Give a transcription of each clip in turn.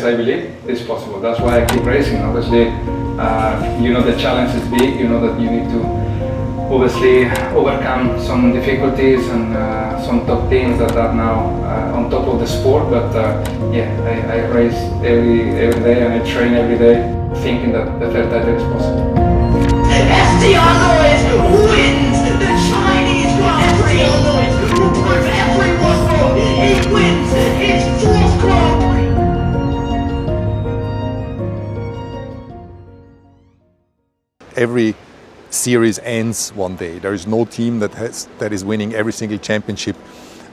I believe it's possible. That's why I keep racing. Obviously, you know the challenge is big. You know that you need to obviously overcome some difficulties and some top teams that are now on top of the sport. But yeah, I race every day and I train every day, thinking that the third title is possible. Wins the Chinese Grand Prix. Who proves everyone wrong. He wins his 4th Grand Prix. Every series ends one day. There is no team that is winning every single championship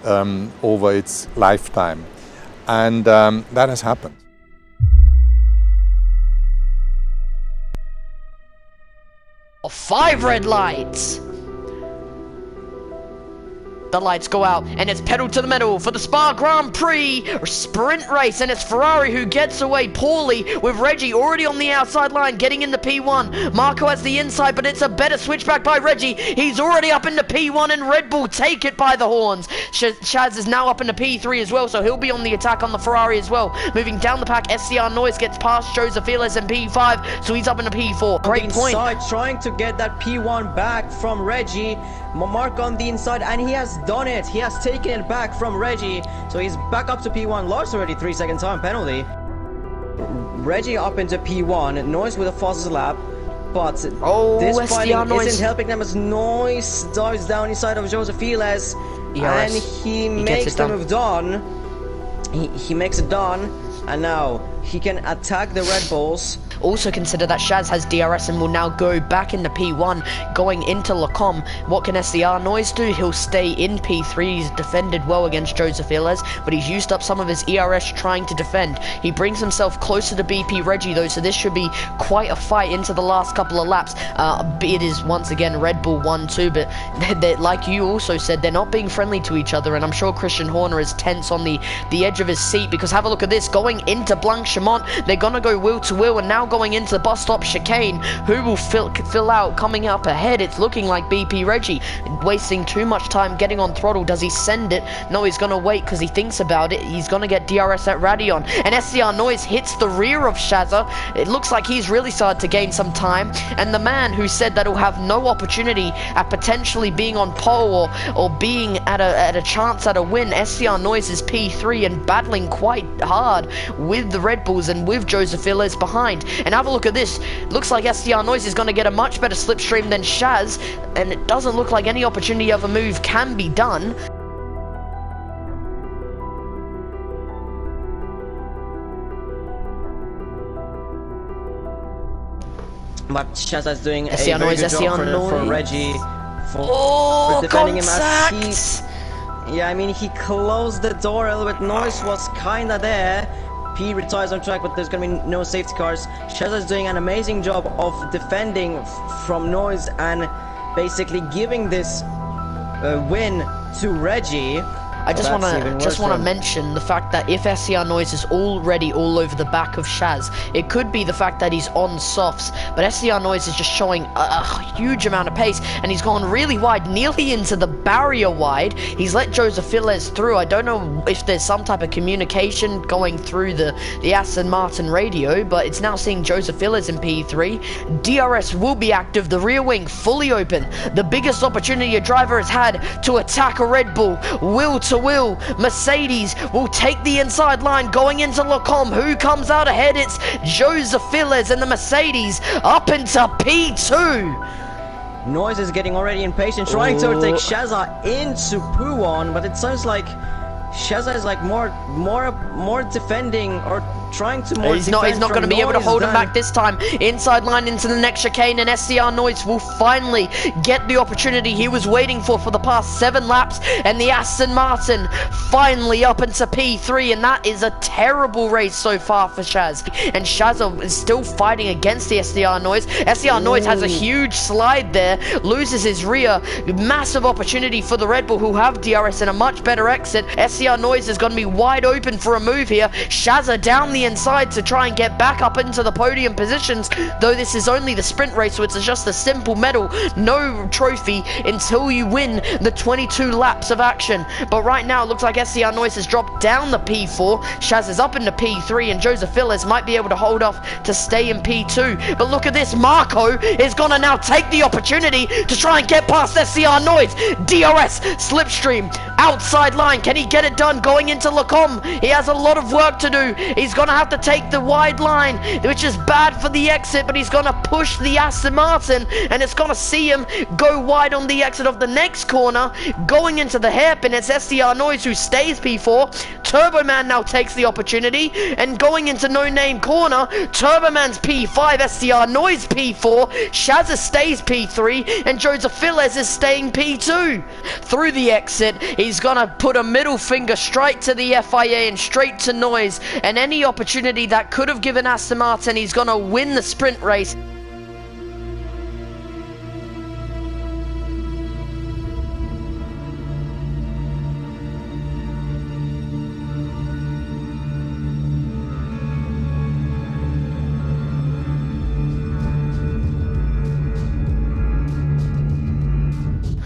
over its lifetime, and that has happened. Five red lights. The lights go out, and it's pedal to the metal for the Spa Grand Prix sprint race, and it's Ferrari who gets away poorly with Reggie already on the outside line getting into P1. Marco has the inside, but it's a better switchback by Reggie. He's already up into P1, and Red Bull take it by the horns. Chaz is now up into P3 as well, so he'll be on the attack on the Ferrari as well. Moving down the pack, SCR Noise gets past Joseph Iles in P5, so he's up into P4. Great point. Inside, trying to get that P1 back from Reggie. Mark on the inside, and he has done it. He has taken it back from Reggie, so he's back up to P1. Lost already 3-second time penalty. Reggie up into P1. Noise with a fastest lap, but this fighting isn't helping them as Noise dives down inside of Joseph Iles, and he makes the move done. He makes it done, and now he can attack the Red Bulls. Also consider that Shaz has DRS and will now go back into P1, going into Lacombe. What can SCR Noise do? He'll stay in P3. He's defended well against Joseph Iles, but he's used up some of his ERS trying to defend. He brings himself closer to BP Reggie though, so this should be quite a fight into the last couple of laps. It is once again Red Bull 1-2, but they're, like you also said, they're not being friendly to each other, and I'm sure Christian Horner is tense on the edge of his seat, because have a look at this, going into Blanc-Chamont, they're gonna go wheel to wheel, and now going into the bus stop chicane. Who will fill out coming up ahead? It's looking like BP Reggie, wasting too much time getting on throttle. Does he send it? No, he's gonna wait because he thinks about it. He's gonna get DRS at Radion, and SCR Noise hits the rear of Shazza. It looks like he's really started to gain some time, and the man who said that he'll have no opportunity at potentially being on pole or being at a chance at a win, SCR Noise is P3 and battling quite hard with the Red Bulls and with Joseph Iles behind. And have a look at this. Looks like SCR Noise is going to get a much better slipstream than Shaz, and it doesn't look like any opportunity of a move can be done. But Shaz is doing a SCR very Noise, good job for Reggie for defending him as yeah, I mean, he closed the door a little bit. Noise was kinda there. P retires on track, but there's gonna be no safety cars. Shazza is doing an amazing job of defending from Noise and basically giving this win to Reggie. I just want to mention the fact that if SCR Noise is already all over the back of Shaz, it could be the fact that he's on softs, but SCR Noise is just showing a huge amount of pace, and he's gone really wide, nearly into the barrier wide. He's let Joseph Iles through. I don't know if there's some type of communication going through the Aston Martin radio, but it's now seeing Joseph Iles in P3. DRS will be active, the rear wing fully open. The biggest opportunity a driver has had to attack a Red Bull. Will to will, Mercedes will take the inside line going into Lacombe. Who comes out ahead? It's Joseph Iles and the Mercedes up into P2. Noise is getting already impatient, trying to take Shazza into Puon, but it sounds like Shazza is like more defending or trying to more. He's not going to be able to hold him back this time. Inside line into the next chicane, and SCR Noise will finally get the opportunity he was waiting for the past 7 laps, and the Aston Martin finally up into P3, and that is a terrible race so far for Shaz. And Shazza is still fighting against the SCR Noise. SCR Noise has a huge slide there, loses his rear. Massive opportunity for the Red Bull, who have DRS and a much better exit. SCR Noise is going to be wide open for a move here. Shazza down the the inside to try and get back up into the podium positions, though this is only the sprint race, so it's just a simple medal, no trophy until you win the 22 laps of action. But right now it looks like SCR Noise has dropped down the P4, Shaz is up into P3, and Joseph Villas might be able to hold off to stay in P2. But look at this, Marco is gonna now take the opportunity to try and get past SCR Noise. DRS, slipstream, outside line, can he get it done going into Lacombe? He has a lot of work to do. He's gonna have to take the wide line, which is bad for the exit, but he's gonna push the Aston Martin, and it's gonna see him go wide on the exit of the next corner. Going into the hairpin, it's SCR Noise who stays P4. Turbo Man now takes the opportunity, and going into No Name corner, Turbo Man's P5, SCR Noise P4, Shazza stays P3, and Joseph Villas is staying P2. Through the exit, he's gonna put a middle finger straight to the FIA and straight to Noise, and any opportunity that could have given Aston Martin, he's gonna win the sprint race.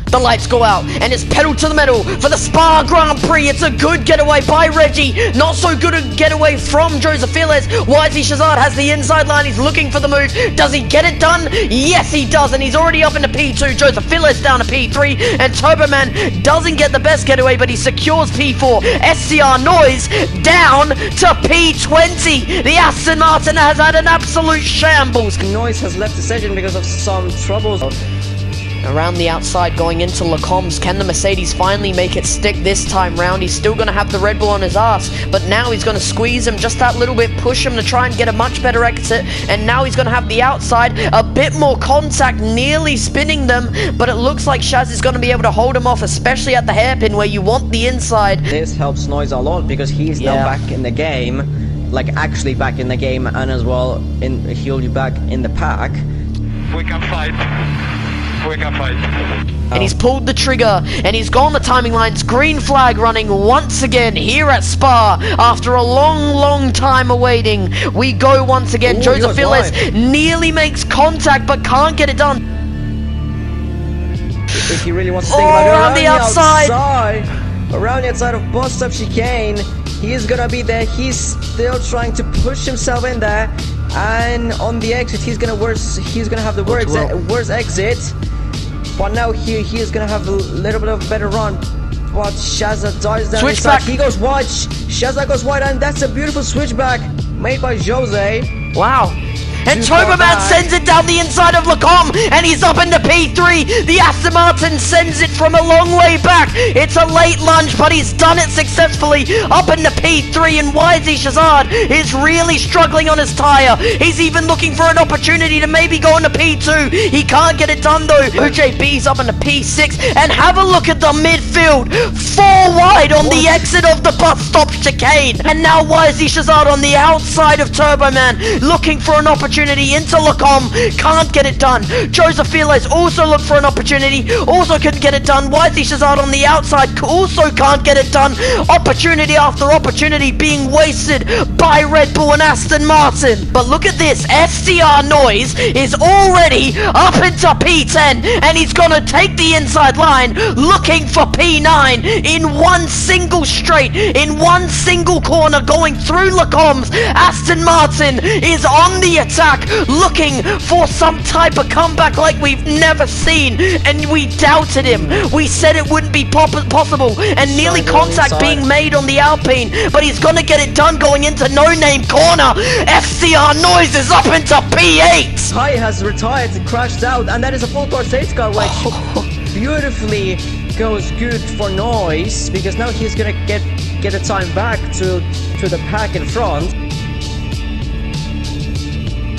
The lights go out, and it's pedal to the metal for the Spa Grand Prix. It's a good getaway by Reggie. Not so good a getaway from Joseph Villas. Wisey Shazad has the inside line. He's looking for the move. Does he get it done? Yes, he does, and he's already up into P2. Joseph Villas down to P3, and Turboman doesn't get the best getaway, but he secures P4. SCR Noise down to P20. The Aston Martin has had an absolute shambles. Noise has left the session because of some troubles. Around the outside going into Lacombe's, can the Mercedes finally make it stick this time round? He's still going to have the Red Bull on his ass, but now he's going to squeeze him just that little bit, push him to try and get a much better exit, and now he's going to have the outside, a bit more contact, nearly spinning them, but it looks like Shaz is going to be able to hold him off, especially at the hairpin where you want the inside. This helps Noise a lot because he's now back in the game, like actually back in the game, and as well he'll be back in the pack. We can fight. We can fight. And he's pulled the trigger, and he's gone the timing lines. Green flag running once again here at Spa after a long time awaiting. We go once again. Ooh, Joseph Villas nearly makes contact but can't get it done. If he really wants to think about it, around the outside. Around the outside of bus stop chicane, he is gonna be there. He's still trying to push himself in there, and on the exit he's gonna have the worst exit. But now he is gonna have a little bit of a better run. But Shazza dives down inside. He goes wide. Shazza goes wide, and that's a beautiful switchback made by Jose. Wow. And Turboman sends it down the inside of Lacombe, and he's up into P3. The Aston Martin sends it from a long way back. It's a late lunge, but he's done it successfully. Up into P3, and Wisey Shazad is really struggling on his tyre. He's even looking for an opportunity to maybe go into P2. He can't get it done though. OJB's up into P6, and have a look at the midfield. 4 wide on the exit of the bus stop chicane. And now Wisey Shazad on the outside of Turboman, looking for an opportunity into Lacombe, can't get it done. Joseph Villas also looked for an opportunity, also couldn't get it done. Wisey Shazad on the outside also can't get it done. Opportunity after opportunity being wasted by Red Bull and Aston Martin. But look at this, SCR Noise is already up into P10, and he's gonna take the inside line, looking for P9 in one single straight, in one single corner, going through Lacombe's. Aston Martin is on the attack, looking for some type of comeback like we've never seen, and we doubted him. We said it wouldn't be possible, and nearly contact being made on the Alpine, but he's gonna get it done going into No Name corner. SCR Noise is up into P8. Ty has retired and crashed out, and that is a full course safety car, which beautifully goes good for Noise, because now he's gonna get the time back to the pack in front.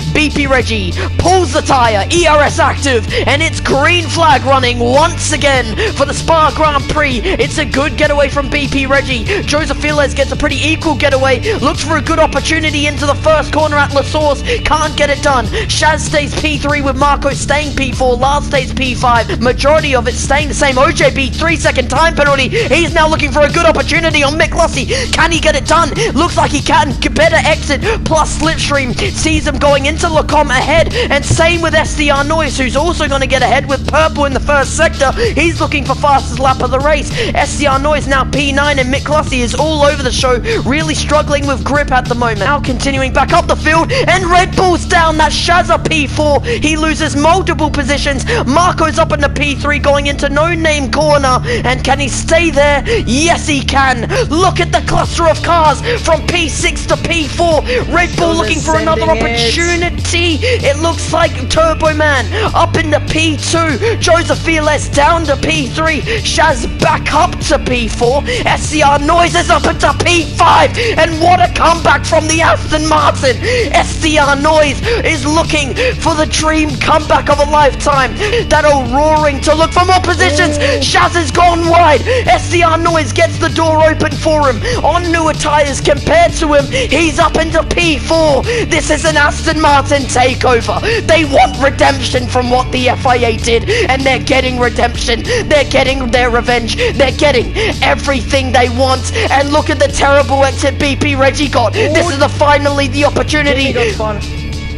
BP Reggie pulls the tire, ERS active, and it's green flag running once again for the Spa Grand Prix. It's a good getaway from BP Reggie. Joseph Feliz gets a pretty equal getaway, looks for a good opportunity into the first corner at La Source, can't get it done. Shaz stays P3 with Marco staying P4, Lars stays P5, majority of it staying the same. OJB 3-second time penalty. He's now looking for a good opportunity on Mick Lussey. Can he get it done? Looks like he can. Better exit plus slipstream sees him going into Lacombe ahead, and same with SDR Noise, who's also going to get ahead with purple in the first sector. He's looking for fastest lap of the race. SDR Noise now P9, and Mick Lussey is all over the show, really struggling with grip at the moment. Now continuing back up the field, and Red Bull's down. That's Shazza P4. He loses multiple positions. Marco's up in the P3 going into No Name corner, and can he stay there? Yes, he can. Look at the cluster of cars from P6 to P4. Red Bull looking for another opportunity. It looks like Turbo Man up in the P2. Joseph Feliz down to P3. Shaz back up to P4. SCR Noise is up into P5. And what a comeback from the Aston Martin. SCR Noise is looking for the dream comeback of a lifetime. That roaring to look for more positions. Shaz has gone wide. SCR Noise gets the door open for him. On newer tires compared to him, he's up into P4. This is an Aston Martin takeover. They want redemption from what the FIA did, and they're getting redemption. They're getting their revenge. They're getting everything they want. And look at the terrible exit BP Reggie got. This is finally the opportunity.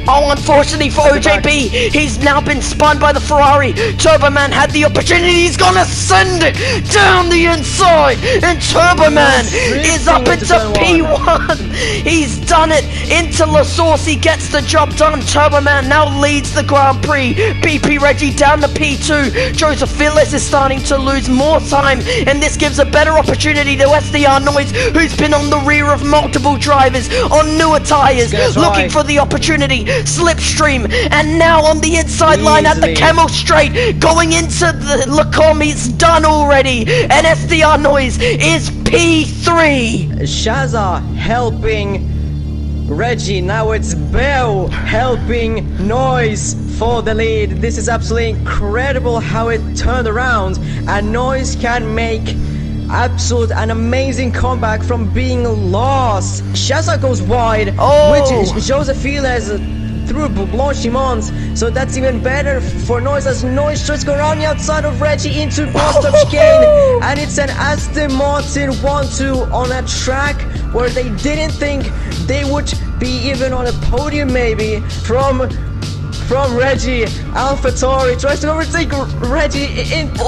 Oh, unfortunately for OJB, he's now been spun by the Ferrari. Turbo Man had the opportunity. He's gonna send it down the inside, and Turbo Man is up into P1. He's done it into La Source. He gets the job done. Turbo Man now leads the Grand Prix. BP Reggie down to P2. Joseph Feliz is starting to lose more time, and this gives a better opportunity to SDR Noise, who's been on the rear of multiple drivers on newer tires, looking for the opportunity. Slipstream, and now on the inside line at the Camel Straight, going into the Lacombe. He's done already, and SDR Noise is P3. Shazza helping Reggie. Now it's Bell helping Noise for the lead. This is absolutely incredible how it turned around, and Noise can make absolute and amazing comeback from being lost. Shazza goes wide, which Joseph Feliz through Blanchimont, so that's even better for Noise, as Noise just go around the outside of Reggie into Boston chicane, and it's an Aston Martin 1-2 on a track where they didn't think they would be even on a podium maybe. From Reggie, AlphaTauri tries to overtake Reggie into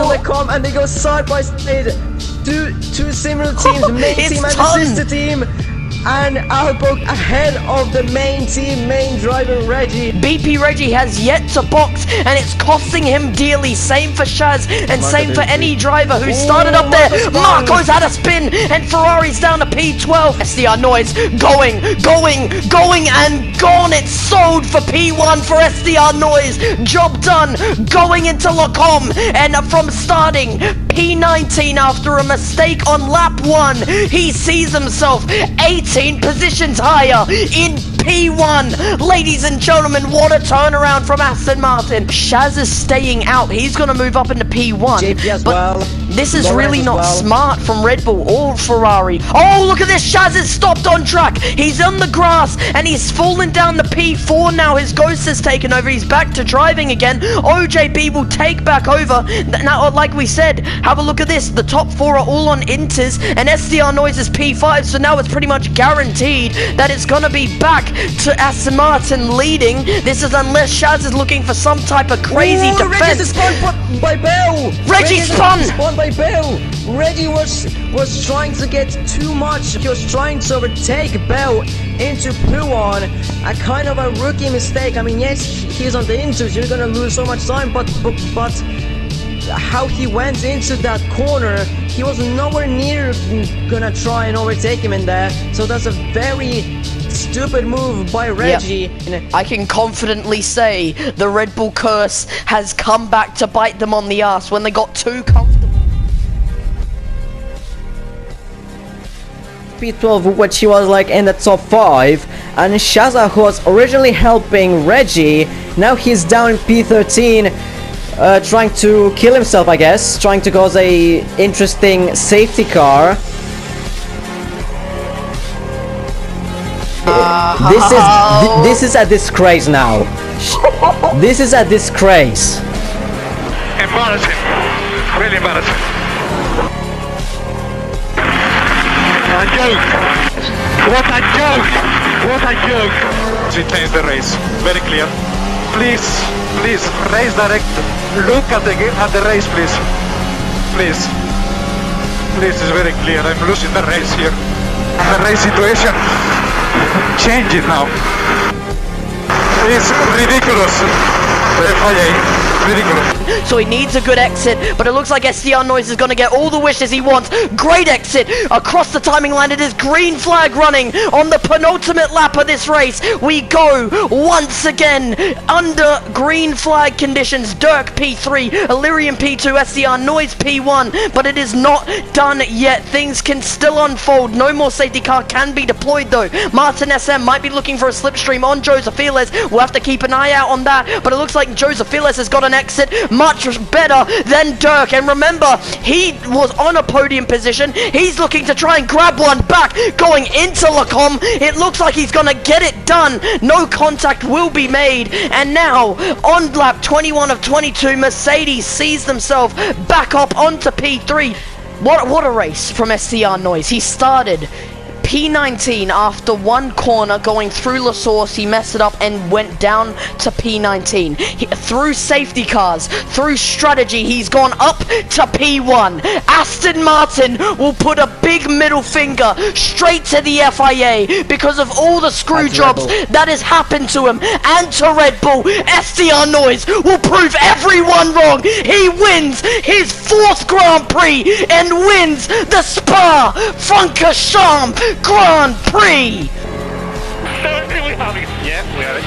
Lacombe, and they go side by side. Two similar teams, main team and the sister team. And Alpo ahead of the main team, main driver Reggie. BP Reggie has yet to box, and it's costing him dearly. Same for Shaz, and same for any driver who started up there. Marco's had a spin, and Ferrari's down to P12. SDR Noise going, and gone. It's sold for P1 for SDR Noise. Job done, going into Lacombe, and from starting P19 after a mistake on lap 1, he sees himself 18 positions higher in P1. Ladies and gentlemen, what a turnaround from Aston Martin. Shaz is staying out. He's going to move up into P1. JP as but well. This is really not smart from Red Bull or Ferrari. Oh, look at this. Shaz is stopped on track. He's on the grass, and he's fallen down the P4 now. His ghost has taken over. He's back to driving again. OJB will take back over. Now, like we said, have a look at this. The top 4 are all on Inters, and SDR Noise is P5, so now it's pretty much guaranteed that it's going to be back to Aston Martin leading. This is unless Shaz is looking for some type of crazy defense. Reggie spun by Bell. Reggie spun by Bell. Reggie was trying to get too much. He was trying to overtake Bell into P1. A kind of a rookie mistake. I mean, yes, he's on the Inters. You're gonna lose so much time, but how he went into that corner, he was nowhere near gonna try and overtake him in there. So that's a very stupid move by Reggie. Yep. I can confidently say the Red Bull curse has come back to bite them on the ass when they got too comfortable. P12, which he was like in the top 5, And Shaza, who was originally helping Reggie, now he's down in P13, trying to kill himself, I guess, trying to cause a interesting safety car. This is a disgrace now. This is a disgrace. Embarrassing. Really embarrassing. A joke. What a joke. What a joke. Change the race. Very clear. Please, please, race direct. Look at the race, please. Please. Please, it's very clear. I'm losing the race here. The race situation. Change it now. It's ridiculous. Ridiculous. So he needs a good exit, but it looks like SDR Noise is going to get all the wishes he wants. Great exit across the timing line. It is green flag running on the penultimate lap of this race. We go once again under green flag conditions. Dirk P3, Illyrian P2, SDR Noise P1, but it is not done yet. Things can still unfold. No more safety car can be deployed though. Martin SM might be looking for a slipstream on Josephiles. We'll have to keep an eye out on that, but it looks like Josephiles has got an exit much better than Dirk. And remember, he was on a podium position. He's looking to try and grab one back going into Lacombe. It looks like he's gonna get it done. No contact will be made. And now on lap 21 of 22, Mercedes sees themselves back up onto P3. What a race from SCR Noise. He started P19 after one corner going through La Source. He messed it up and went down to P19. Through safety cars, through strategy, he's gone up to P1. Aston Martin will put a big middle finger straight to the FIA because of all the screw jobs that has happened to him and to Red Bull. SDR Noise will prove everyone wrong. He wins his 4th Grand Prix and wins the Spa-Francorchamps Grand Prix! Tell me we have it. Yeah, we have it.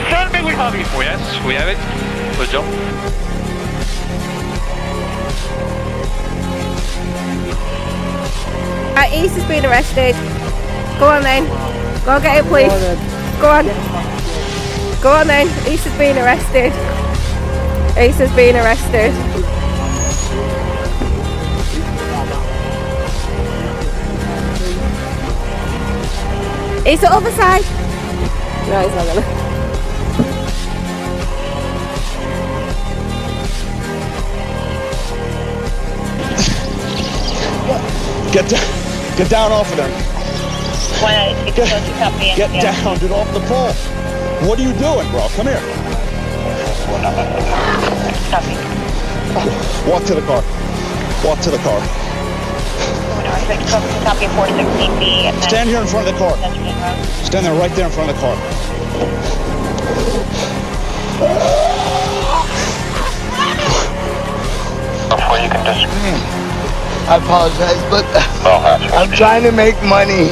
Tell me we have it. Yes, we have it. Good job. Ace has been arrested. Go on then. Go and get him, please. Go on. Go on then. Ace has been arrested. Ace has been arrested. He's the other side. No, he's not gonna. Get down off of them. Get down, get off the pole. What are you doing, bro? Come here. Walk to the car. Walk to the car. Stand here in front of the car. Stand there, right there in front of the car. Before you can just... I apologize, but I'm trying to make money.